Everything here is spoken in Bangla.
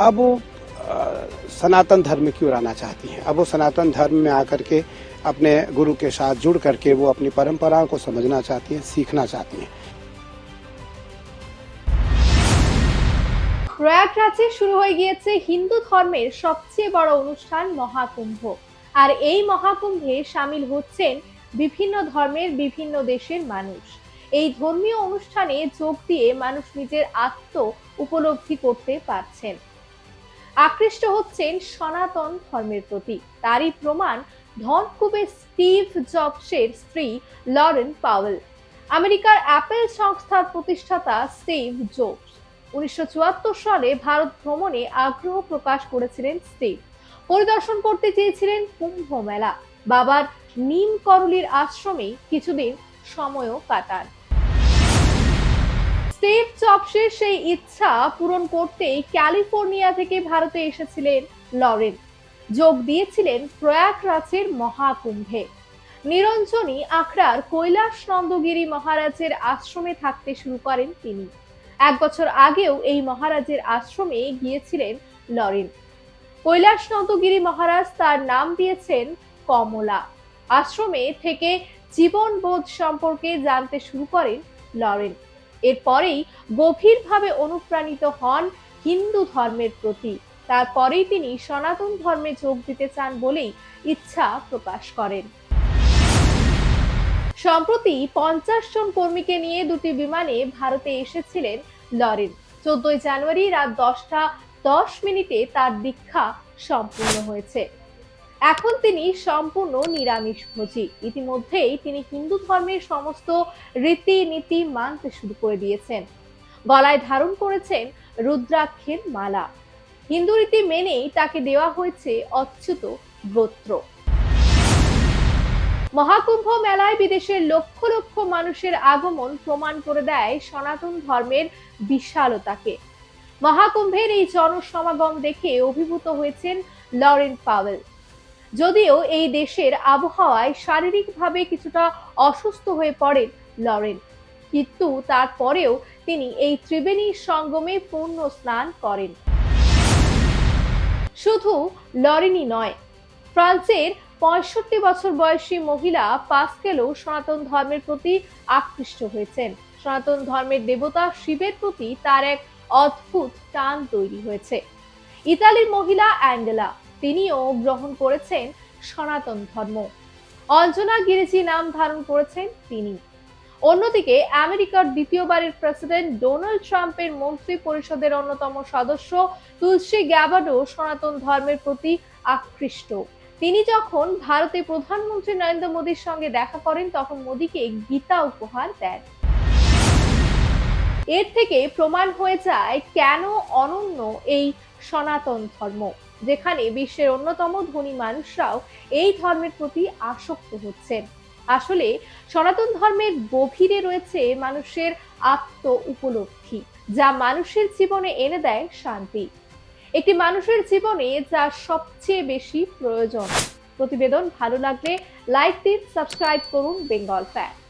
अब वो सनातन धर्म में क्यों रहना चाहती हैं। अब वो सनातन धर्म में आकर के अपने गुरु के साथ जुड़ करके वो अपनी परंपराओं को समझना चाहती हैं, सीखना चाहती हैं। প্রয়াগরাজে শুরু হয়ে গিয়েছে হিন্দু ধর্মের সবচেয়ে বড় অনুষ্ঠান মহাকুম্ভ। আর এই মহাকুম্ভে শামিল হচ্ছেন বিভিন্ন ধর্মের বিভিন্ন দেশের মানুষ। এই ধর্মীয় অনুষ্ঠানে যোগ দিয়ে মানুষ নিজের আত্ম উপলব্ধি করতে পারছেন, আকৃষ্ট হচ্ছেন সনাতন ধর্মের প্রতি। তারই প্রমাণ ধনকুবের স্টিভ জবসের স্ত্রী লরেন পাওয়েল। আমেরিকার অ্যাপেল সংস্থার প্রতিষ্ঠাতা স্টিভ জবস 1974 সালে ভারত ভ্রমণে আগ্রহ প্রকাশ করেছিলেন স্টিভ। পরিদর্শন করতে চেয়েছিলেন কুম্ভ মেলা। বাবার নিম করলির আশ্রমে কিছুদিন সময়ও কাটান। স্টিভ জবসের সেই ইচ্ছা পূরণ করতেই ক্যালিফোর্নিয়া থেকে ভারতে এসেছিলেন লরেন। যোগ দিয়েছিলেন প্রয়াগরাজের মহাকুম্ভে। নিরঞ্জনী আখড়ার কৈলাস নন্দগিরি মহারাজের আশ্রমে থাকতে শুরু করেন তিনি। 1 বছর আগেও এই মহারাজের আশ্রমে গিয়েছিলেন লরেন। কৈলাস নন্দগিরি মহারাজ তার নাম দিয়েছেন কমলা। আশ্রমে থেকে জীবনবোধ সম্পর্কে জানতে শুরু করেন লরেন। এরপরেই গভীরভাবে অনুপ্রাণিত হন হিন্দু ধর্মের প্রতি। তারপরেই তিনি সনাতন ধর্মে যোগ দিতে চান বলেই ইচ্ছা প্রকাশ করেন। সম্প্রতি 50 জন কর্মীকে নিয়ে 2টি বিমানে ভারতে এসেছিলেন লরেন। 14 জানুয়ারি রাত 10টা 10 তার দীক্ষা সম্পূর্ণ হয়েছে। এখন তিনি সম্পূর্ণ নিরামিষভোজী। ইতিমধ্যেই তিনি হিন্দু ধর্মের সমস্ত রীতিনীতি মানতে শুরু করে দিয়েছেন। গলায় ধারণ করেছেন রুদ্রাক্ষের মালা। হিন্দু রীতি মেনেই তাকে দেওয়া হয়েছে অচ্যুত গোত্র। মহাকুম্ভ মেলায় বিদেশের লক্ষ লক্ষ মানুষের আগমন প্রমাণ করে দেয় সনাতন ধর্মের বিশালতাকে। মহাকুম্ভের এই জনসমাগম দেখে অভিভূত হয়েছেন লরেন পাওয়েল। যদিও এই দেশের আবহাওয়ায় শারীরিকভাবে কিছুটা অসুস্থ হয়ে পড়েন লরেন, কিন্তু তারপরেও তিনি এই ত্রিবেণী সঙ্গমে পূর্ণ স্নান করেন। শুধু লরেনই নয়, ফ্রান্সের 65 বছর বয়সী মহিলা পাস্কেলও সনাতন ধর্মের প্রতি আকৃষ্ট হয়েছেন। সনাতন ধর্মের দেবতা শিবের প্রতি তার এক অদ্ভুত টান তৈরি হয়েছে। ইতালির মহিলা অ্যাঙ্গেলা, তিনিও গ্রহণ করেছেন সনাতন ধর্ম। অঞ্জনা গিরিজি নাম ধারণ করেছেন তিনি। অন্যদিকে আমেরিকার দ্বিতীয়বারের প্রেসিডেন্ট ডোনাল্ড ট্রাম্পের মন্ত্রী পরিষদের অন্যতম সদস্য তুলসী গ্যাবার্ডও সনাতন ধর্মের প্রতি আকৃষ্ট। তিনি যখন ভারতে প্রধানমন্ত্রী নরেন্দ্র মোদীর সঙ্গে দেখা করেন তখন মোদীকে গীতা উপহার দেন। এর থেকে প্রমাণ হয়ে যায় কেন অনন্য এই সনাতন ধর্ম, যেখানে বিশ্বের অন্যতম ধনী মানুষরাও এই ধর্মের প্রতি আসক্ত হচ্ছেন। আসলে সনাতন ধর্মের গভীরে রয়েছে মানুষের আত্ম উপলব্ধি, যা মানুষের জীবনে এনে দেয় শান্তি। একটি মানুষের জীবনে যা সবচেয়ে বেশি প্রয়োজন। প্রতিবেদন ভালো লাগলে লাইক দিন, সাবস্ক্রাইব করুন বেঙ্গল ফ্যাক্ট।